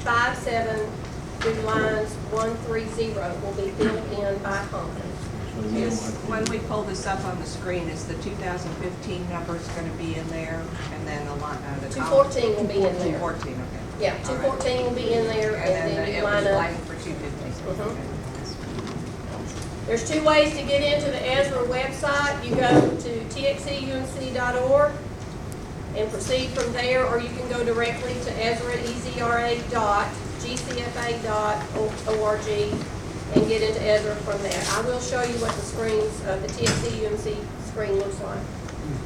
57 through lines 130 will be filled in by conference. When we pull this up on the screen, is the 2015 numbers going to be in there, and then the line, the 214 will be in there. 214, okay. Yeah, 214 will be in there, And then you it line was up. lining for 215. There's two ways to get into the Ezra website. You go to txeumc.org and proceed from there, or you can go directly to ezra.gcfa.org and get into Ezra from there. I will show you what the screens, the TXEUMC screen looks like.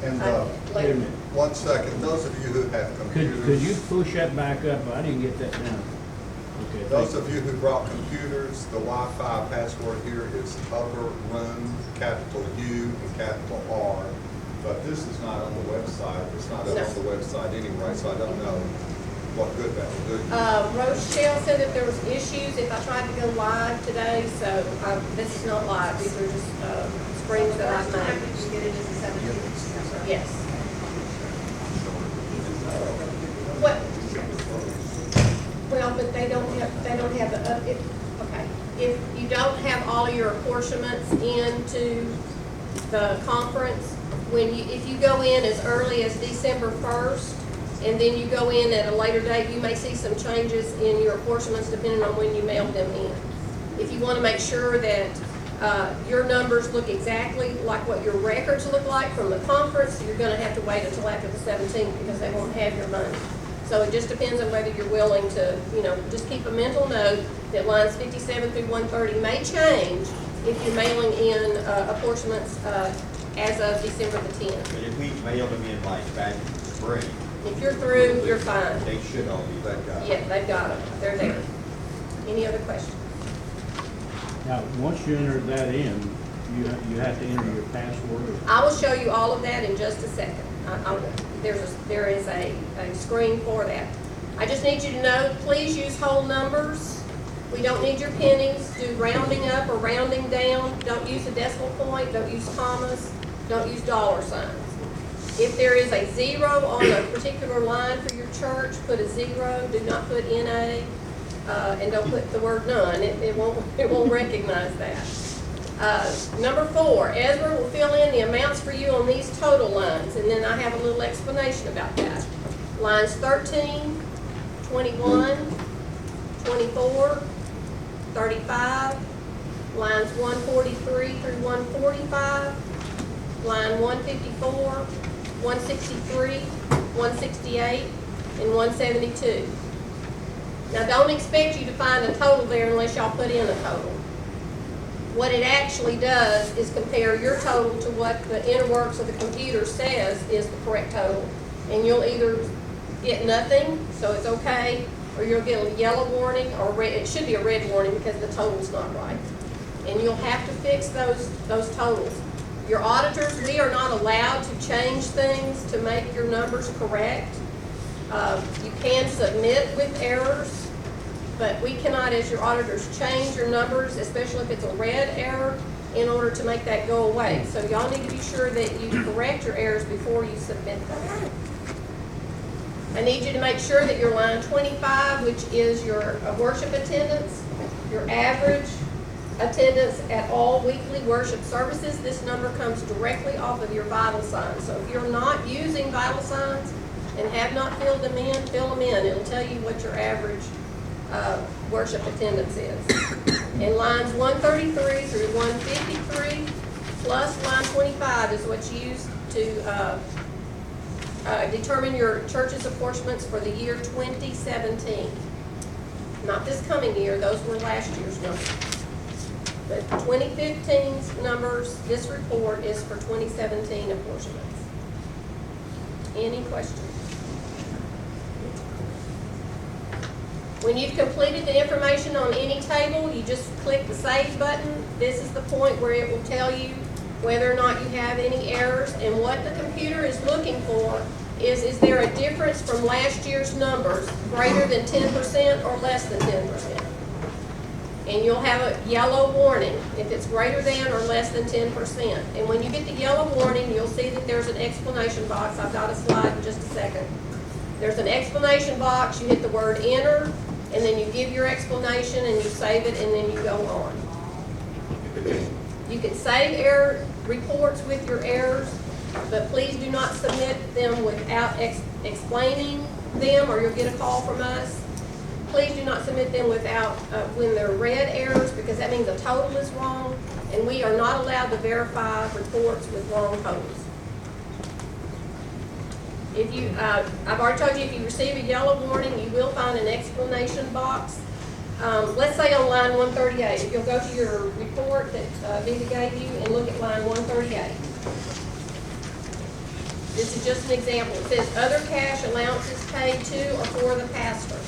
And Wait a later. minute. 1 second, those of you who have computers. Could you push that back up? I didn't get that down. Okay. Those of you who brought computers, the Wi-Fi password here is upper room, capital U and capital R. But this is not on the website. It's not up No. on the website anyway, so I don't know what good that will do. Rochelle said that there was issues if I tried to go live today, so this is not live. These are just screens that I've made. You get it as a 17. Yes. What? Well, but they don't have the, okay. If you don't have all your apportionments into the conference, if you go in as early as December 1st, and then you go in at a later date, you may see some changes in your apportionments depending on when you mailed them in. If you want to make sure that your numbers look exactly like what your records look like from the conference, you're going to have to wait until after the 17th because they won't have your money. So it just depends on whether you're willing to, just keep a mental note that lines 57 through 130 may change if you're mailing in apportionments as of December the 10th. But if we mail them in like back in the spring, If you're through, you're fine. they should all be back out. Yeah, they've got them. They're there. Any other questions? Now, once you enter that in, you have to enter your password. I will show you all of that in just a second. There is a screen for that. I just need you to know, please use whole numbers. We don't need your pennies. Do rounding up or rounding down. Don't use a decimal point. Don't use commas. Don't use dollar signs. If there is a 0 on a particular line for your church, put a 0. Do not put NA, and don't put the word none. It won't recognize that. Number 4, Ezra will fill in the amounts for you on these total lines, and then I have a little explanation about that. Lines 13, 21, 24, 35, lines 143 through 145, line 154, 163, 168, and 172. Now, don't expect you to find a total there unless y'all put in a total. What it actually does is compare your total to what the inner works of the computer says is the correct total. And you'll either get nothing, so it's okay, or you'll get a yellow warning, or red. It should be a red warning because the total's not right. And you'll have to fix those totals. Your auditors, we are not allowed to change things to make your numbers correct. You can submit with errors, but we cannot, as your auditors, change your numbers, especially if it's a red error, in order to make that go away. So y'all need to be sure that you correct your errors before you submit them. I need you to make sure that your line 25, which is your worship attendance, your average attendance at all weekly worship services, this number comes directly off of your vital signs. So if you're not using vital signs and have not filled them in, fill them in. It'll tell you what your average worship attendance is. And lines 133 through 153 plus line 25 is what's used to determine your church's apportionments for the year 2017. Not this coming year, those were last year's numbers. But 2015's numbers, this report is for 2017 apportionments. Any questions? When you've completed the information on any table, you just click the Save button. This is the point where it will tell you whether or not you have any errors. And what the computer is looking for is there a difference from last year's numbers greater than 10% or less than 10%? And you'll have a yellow warning if it's greater than or less than 10%. And when you get the yellow warning, you'll see that there's an explanation box. I've got a slide in just a second. There's an explanation box. You hit the word enter, and then you give your explanation and you save it and then you go on. You can save error reports with your errors, but please do not submit them without explaining them, or you'll get a call from us. Please do not submit them without, when they're red errors, because that means the total is wrong, and we are not allowed to verify reports with wrong totals. If you, I've already told you, if you receive a yellow warning, you will find an explanation box. Let's say on line 138, if you'll go to your report that Vita gave you and look at line 138. This is just an example. It says other cash allowances paid to or for the pastor.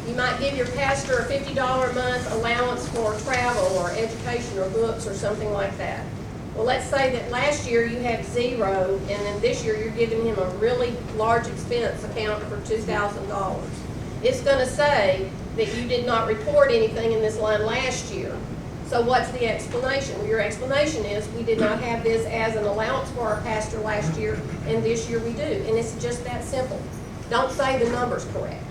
You might give your pastor a $50 a month allowance for travel or education or books or something like that. Well, let's say that last year you have 0, and then this year you're giving him a really large expense account for $2,000. It's going to say that you did not report anything in this line last year. So what's the explanation? Well, your explanation is we did not have this as an allowance for our pastor last year, and this year we do. And it's just that simple. Don't say the number's correct.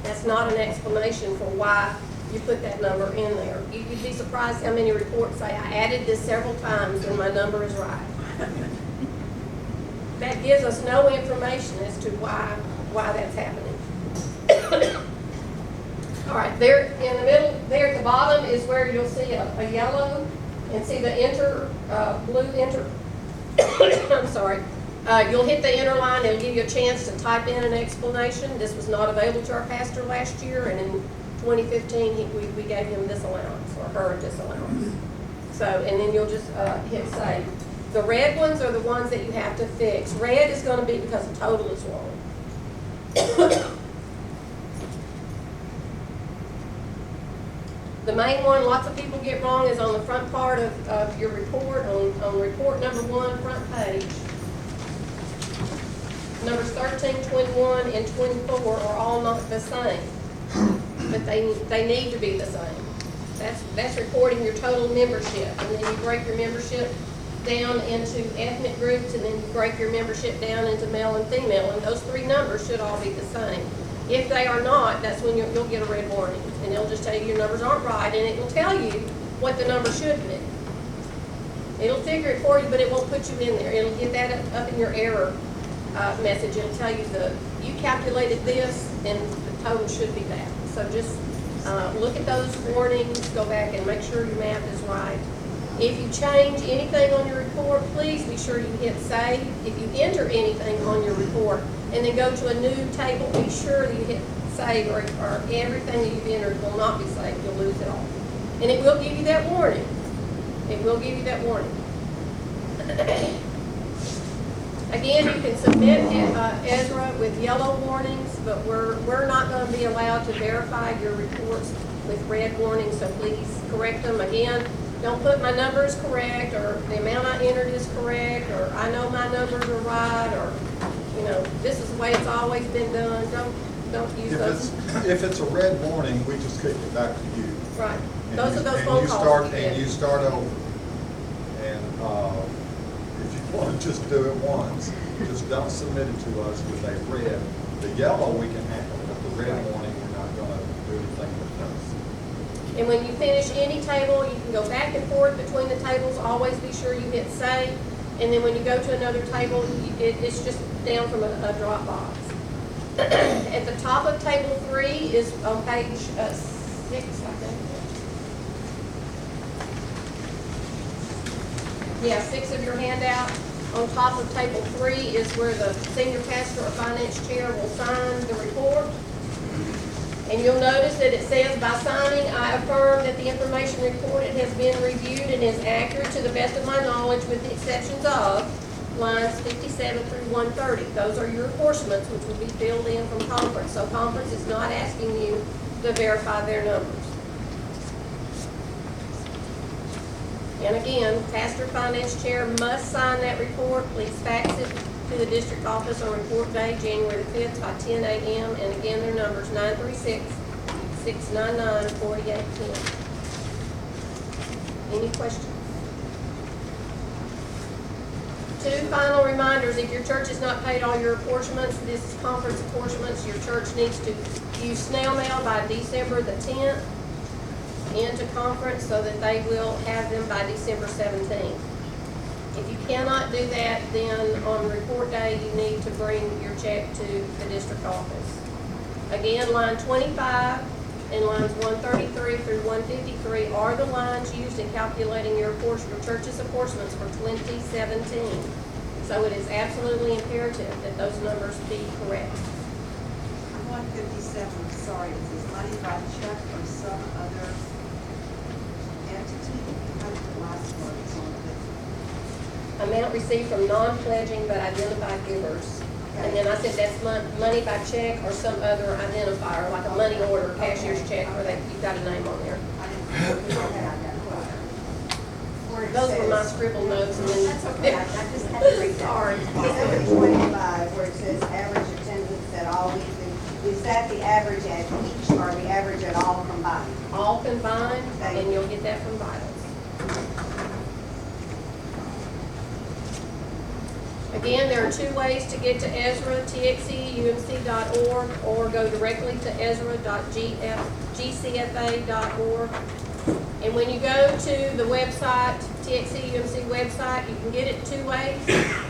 That's not an explanation for why you put that number in there. You'd be surprised how many reports say, I added this several times and my number is right. That gives us no information as to why that's happening. All right, there in the middle, there at the bottom is where you'll see a yellow and see the blue enter. I'm sorry. You'll hit the enter line. It'll give you a chance to type in an explanation. This was not available to our pastor last year, and in 2015 we gave him this allowance, or her this allowance. So, and then you'll just hit save. The red ones are the ones that you have to fix. Red is going to be because the total is wrong. The main one lots of people get wrong is on the front part of your report, on report number 1, front page. Numbers 13, 21, and 24 are all not the same, but they need to be the same. That's reporting your total membership, and then you break your membership down into ethnic groups, and then you break your membership down into male and female, and those 3 numbers should all be the same. If they are not, that's when you'll get a red warning, and it'll just tell you your numbers aren't right, and it will tell you what the number should be. It'll figure it for you, but it won't put you in there. It'll get that up in your error message. It'll tell you you calculated this, and the total should be that. So just look at those warnings, go back and make sure your math is right. If you change anything on your report, please be sure you hit save. If you enter anything on your report and then go to a new table, be sure that you hit save, or everything that you've entered will not be saved. You'll lose it all. And it will give you that warning. It will give you that warning. Again, you can submit Ezra with yellow warnings, but we're not going to be allowed to verify your reports with red warnings, so please correct them. Again, don't put my numbers correct, or the amount I entered is correct, or I know my numbers are right, or this is the way it's always been done. Don't use those. If it's a red warning, we just kick it back to you. Right. And Those are those and phone you calls. start, you get. and you start over. And if you want to just do it once, just don't submit it to us with a red. The yellow we can handle, but the red warning, we're not going to do anything with those. And when you finish any table, you can go back and forth between the tables. Always be sure you hit save. And then when you go to another table, it's just down from a drop box. At the top of table 3 is on page 6, I think. Yeah, 6 of your handout. On top of table 3 is where the senior pastor or finance chair will sign the report. And you'll notice that it says, by signing, I affirm that the information reported has been reviewed and is accurate to the best of my knowledge, with the exceptions of lines 57 through 130. Those are your apportionments, which will be filled in from conference. So conference is not asking you to verify their numbers. And again, pastor finance chair must sign that report. Please fax it to the district office on report day, January the 5th by 10 a.m. And again, their numbers 936-699-4810. Any questions? Two final reminders, if your church has not paid all your apportionments, this is conference apportionments, your church needs to use snail mail by December the 10th into conference so that they will have them by December 17th. If you cannot do that, then on report day, you need to bring your check to the district office. Again, line 25 and lines 133 through 153 are the lines used in calculating your church's apportionments for 2017. So it is absolutely imperative that those numbers be correct. 157, sorry, it says money by check or some other entity. That's the last one, it's on the, Amount received from non-pledging but identified givers. And then I said that's money by check or some other identifier, like a money order, cashier's check, where you've got a name on there. I didn't know that identifier. Where it Those were my says- scribble notes and then. That's okay, I just had to read that. Sorry. Number 25, where it says average attendance at all evening, is that the average at each or the average at all combined? All combined, and you'll get that from Vitals. Again, there are two ways to get to Ezra, txeumc.org, or go directly to ezra.gcfa.org. And when you go to the website, TXEUMC website, you can get it two ways.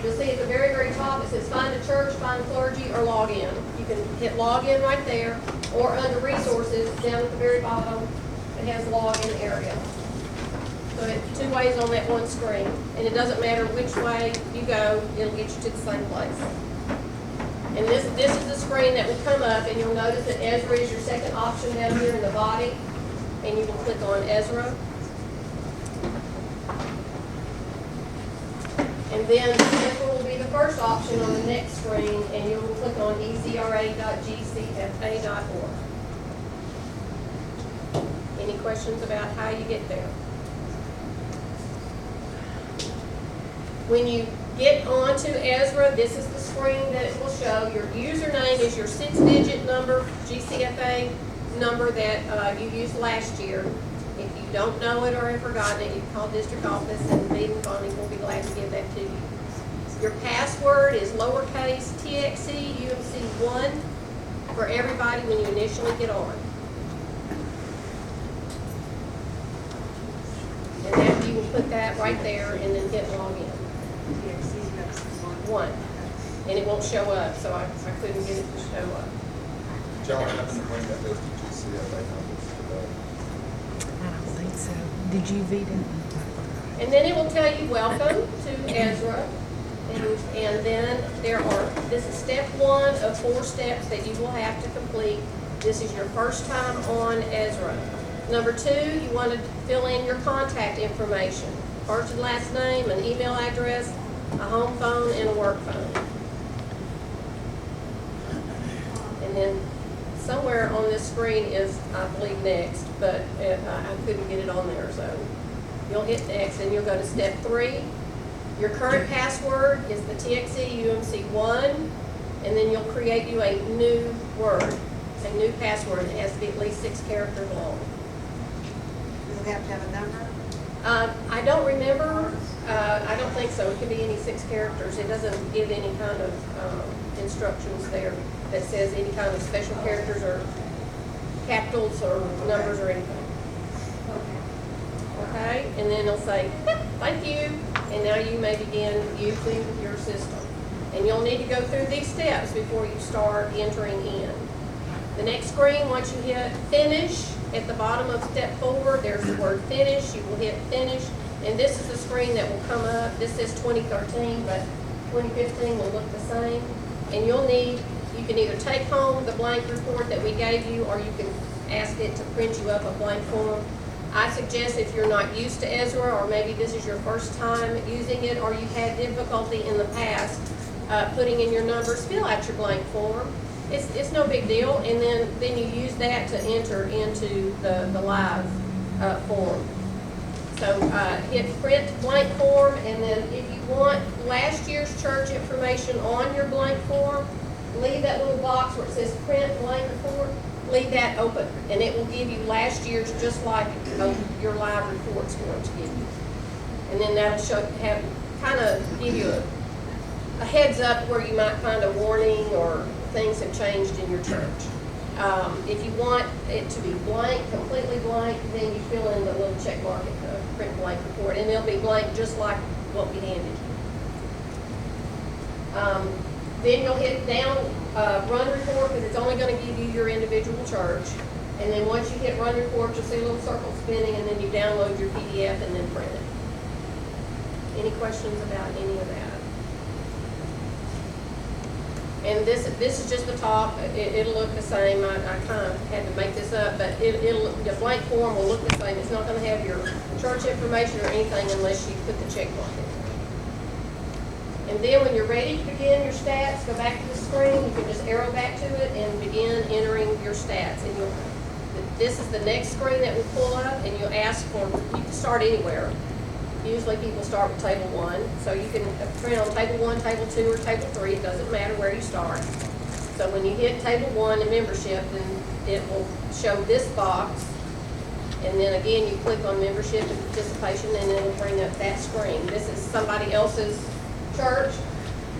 You'll see at the very, very top, it says find a church, find clergy, or log in. You can hit log in right there, or under resources, down at the very bottom, it has login area. So it's two ways on that one screen, and it doesn't matter which way you go, it'll get you to the same place. And this is the screen that will come up, and you'll notice that Ezra is your second option down here in the body, and you will click on Ezra. And then Ezra will be the first option on the next screen, and you will click on ezra.gcfa.org. Any questions about how you get there? When you get onto Ezra, this is the screen that it will show. Your username is your 6-digit number, GCFA number that you used last year. If you don't know it or have forgotten it, you can call district office and Bede and Bonnie will be glad to give that to you. Your password is lowercase TXEUMC1 for everybody when you initially get on. And then you will put that right there and then hit login. One. And it won't show up, so I couldn't get it to show up. John, happen to bring that list of GCFA numbers today? I don't think so. Did you read it? And then it will tell you, welcome to Ezra. And then this is step 1 of 4 steps that you will have to complete. This is your first time on Ezra. Number 2, you want to fill in your contact information. First and last name, an email address, a home phone, and a work phone. And then somewhere on this screen is, I believe, next, but I couldn't get it on there, so you'll hit next and you'll go to step 3. Your current password is the TXEUMC1, and then you'll create you a new word, a new password. It has to be at least 6 characters long. Does it have to have a number? I don't remember. I don't think so. It could be any 6 characters. It doesn't give any kind of instructions there that says any kind of special characters or capitals or numbers or anything. Okay? And then it'll say, thank you, and now you may begin using your system. And you'll need to go through these steps before you start entering in. The next screen, once you hit finish, at the bottom of step 4, there's the word finish. You will hit finish, and this is the screen that will come up. This says 2013, but 2015 will look the same. And you can either take home the blank report that we gave you, or you can ask it to print you up a blank form. I suggest if you're not used to Ezra, or maybe this is your first time using it, or you've had difficulty in the past putting in your numbers, fill out your blank form. It's no big deal, and then you use that to enter into the live form. So hit print blank form, and then if you want last year's church information on your blank form, leave that little box where it says print blank report, leave that open, and it will give you last year's just like your live report's going to give you. And then that'll give you a heads up where you might find a warning or things have changed in your church. If you want it to be blank, completely blank, then you fill in the little check mark at the print blank report, and it'll be blank just like what we handed you. Then you'll hit down run report, because it's only going to give you your individual church. And then once you hit run report, you'll see a little circle spinning, and then you download your PDF and then print it. Any questions about any of that? And this is just the top. It'll look the same. I kind of had to make this up, but the blank form will look the same. It's not going to have your church information or anything unless you put the check mark in. And then when you're ready to begin your stats, go back to the screen. You can just arrow back to it and begin entering your stats. And this is the next screen that will pull up, and you'll ask for, you can start anywhere. Usually people start with table 1, so you can print on table 1, table 2, or table 3. It doesn't matter where you start. So when you hit table 1 in membership, then it will show this box. And then again, you click on membership and participation, and it'll bring up that screen. This is somebody else's church.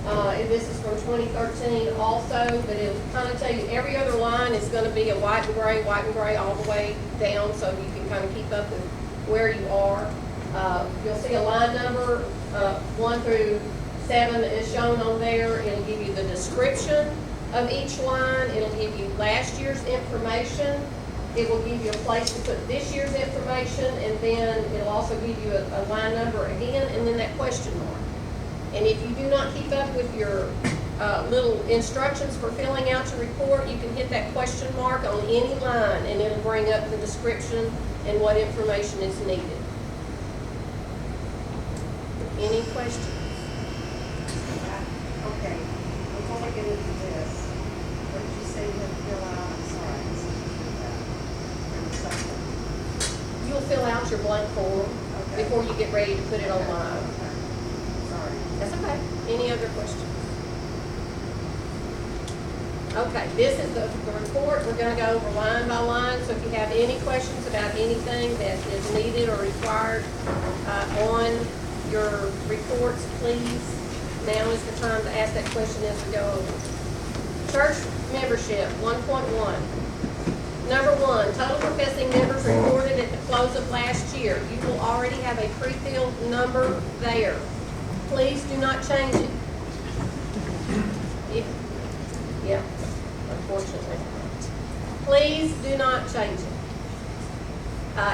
And this is from 2013 also, but it'll kind of tell you every other line is going to be a white and gray all the way down, so you can kind of keep up with where you are. You'll see a line number, 1 through 7 is shown on there. It'll give you the description of each line. It'll give you last year's information. It will give you a place to put this year's information, and then it'll also give you a line number again, and then that question mark. And if you do not keep up with your little instructions for filling out your report, you can hit that question mark on any line, and it'll bring up the description and what information is needed. Any questions? Okay, before we get into this, what did you say you had to fill out? I'm sorry. You'll fill out your blank form before you get ready to put it online. Sorry. That's okay. Any other questions? Okay, this is the report. We're going to go over line by line, so if you have any questions about anything that is needed or required on your reports, please, now is the time to ask that question as we go over. Church membership, 1.1. Number 1, total professing members reported at the close of last year. You will already have a pre-filled number there. Please do not change it. Yeah, unfortunately. Please do not change it.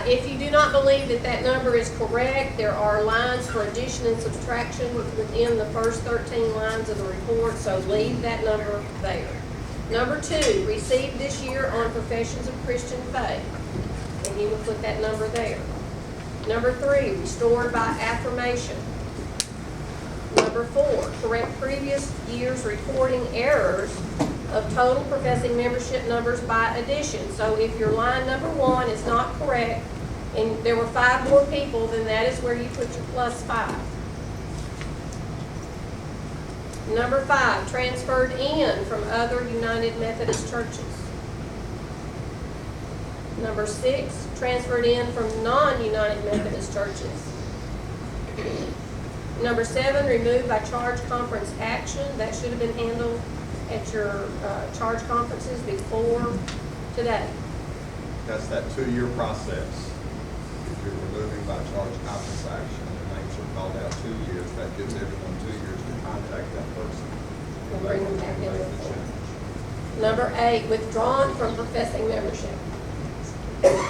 If you do not believe that that number is correct, there are lines for addition and subtraction within the first 13 lines of the report, so leave that number there. Number 2, received this year on professions of Christian faith, and you will put that number there. Number 3, restored by affirmation. Number 4, correct previous year's reporting errors of total professing membership numbers by addition. So if your line number 1 is not correct, and there were 5 more people, then that is where you put your +5. Number 5, transferred in from other United Methodist churches. Number 6, transferred in from non-United Methodist churches. Number 7, removed by charge conference action. That should have been handled at your charge conferences before today. That's that 2-year process. If you're removing by charge conference action, the names are called out 2 years, that gives everyone 2 years to contact that person. We'll bring them back in. Make the change. Number 8, withdrawn from professing membership. That's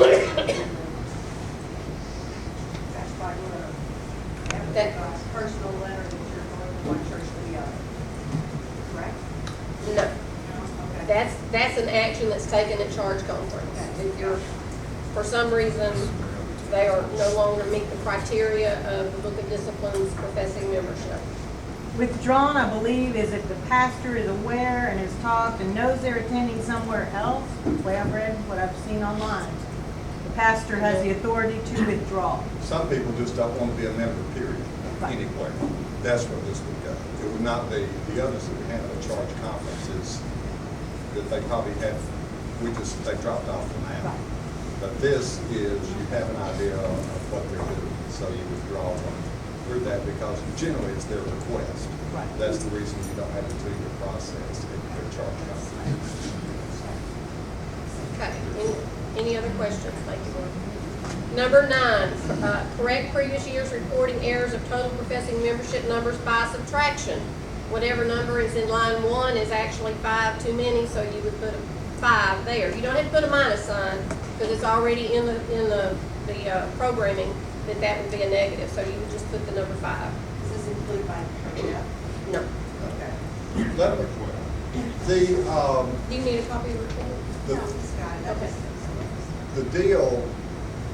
by letter. That- That's a personal letter that you're going from one church to the other. Correct? No, Okay. that's an action that's taken at charge conference. If you're, for some reason, they are no longer meet the criteria of the Book of Discipline's professing membership. Withdrawn, I believe, is if the pastor is aware and has talked and knows they're attending somewhere else, the way I've read, what I've seen online. The pastor has the authority to withdraw. Some people just don't want to be a member, period, anywhere. That's where this would go. It would not be, the others that we had at charge conferences, that they probably have, they dropped off from that. Right. But this is, you have an idea of what they're doing, so you withdraw one. through that because generally it's their request. Right. That's the reason you don't have a 2-year process in their charge company. Okay, any other questions? Thank you, Mark. Number 9, correct previous year's reporting errors of total professing membership numbers by subtraction. Whatever number is in line 1 is actually 5 too many, so you would put a 5 there. You don't have to put a minus sign because it's already in the programming that would be a negative, so you would just put the number 5. Does this include my Perritte? No. Okay. Let me, Do you need a copy of the report? the, No, it's got it. Okay. the deal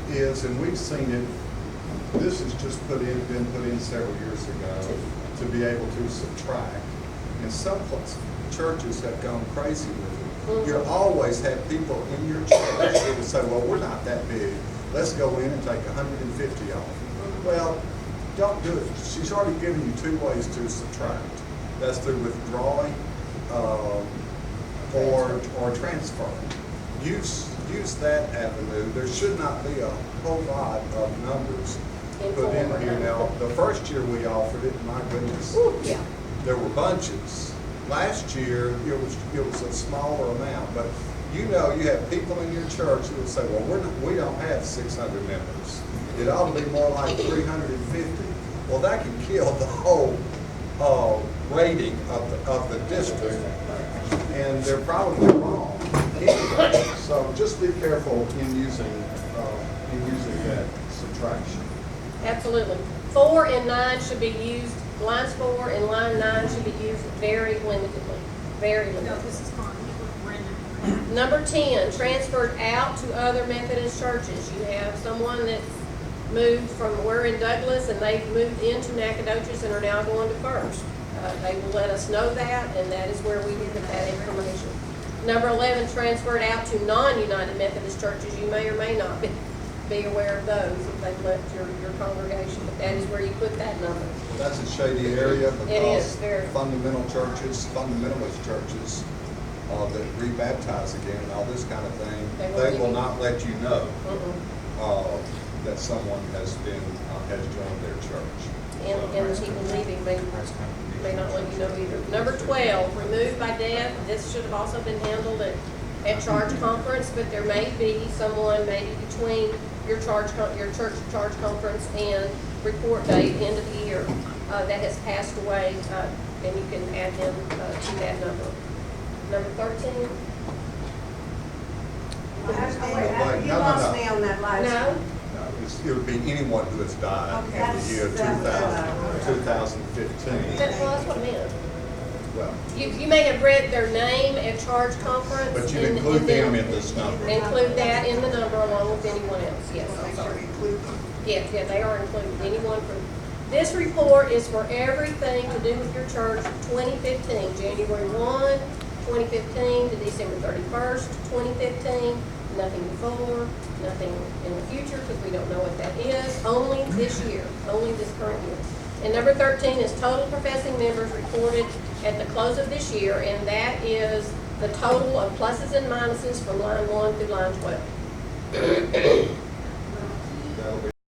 is, and we've seen it, this has just been put in several years ago to be able to subtract. And some churches have gone crazy with it. You always have people in your church who will say, well, we're not that big. Let's go in and take 150 off. Well, don't do it. She's already given you 2 ways to subtract. That's through withdrawing or transferring. Use that avenue. There should not be a whole lot of numbers put in here. Now, the first year we offered it, my goodness, Yeah. there were bunches. Last year, it was a smaller amount, but you know, you have people in your church who will say, well, we don't have 600 members. It ought to be more like 350. Well, that can kill the whole rating of the district, and they're probably wrong anyway. So just be careful in using that subtraction. Absolutely. 4 and 9 should be used, lines 4 and line 9 should be used very limitedly, very No, limited. this is fine. Number 10, transferred out to other Methodist churches. You have someone that's moved from, we're in Douglas, and they've moved into Nacogdoches and are now going to First. They will let us know that, and that is where we will get that information. Number 11, transferred out to non-United Methodist churches. You may or may not be aware of those if they've left your congregation, but that is where you put that number. That's a shady area It is, because very. fundamentalist churches that rebaptize again and all this kind of thing, They won't they give will you- not let you know Mm-mm. that someone has joined their church. And the people leaving may not let you know either. Number 12, removed by death. This should have also been handled at charge conference, but there may be someone maybe between your church charge conference and report date, end of the year, that has passed away, and you can add them to that number. Number 13? You lost me on that last No? one. It would be anyone who has died Okay. in the year That's 2015. Well, that's what I meant. Well, You may have read their name at charge conference. but you and- include and then them in this number. Include that in the number along with anyone else, yes, I'm Make sure sorry. you include them. Yes, yeah, they are included, anyone from, this report is for everything to do with your church 2015, January 1, 2015 to December 31st, 2015, nothing before, nothing in the future, because we don't know what that is, only this year, only this current year. And number 13 is total professing members reported at the close of this year, and that is the total of pluses and minuses from line 1 through line 12.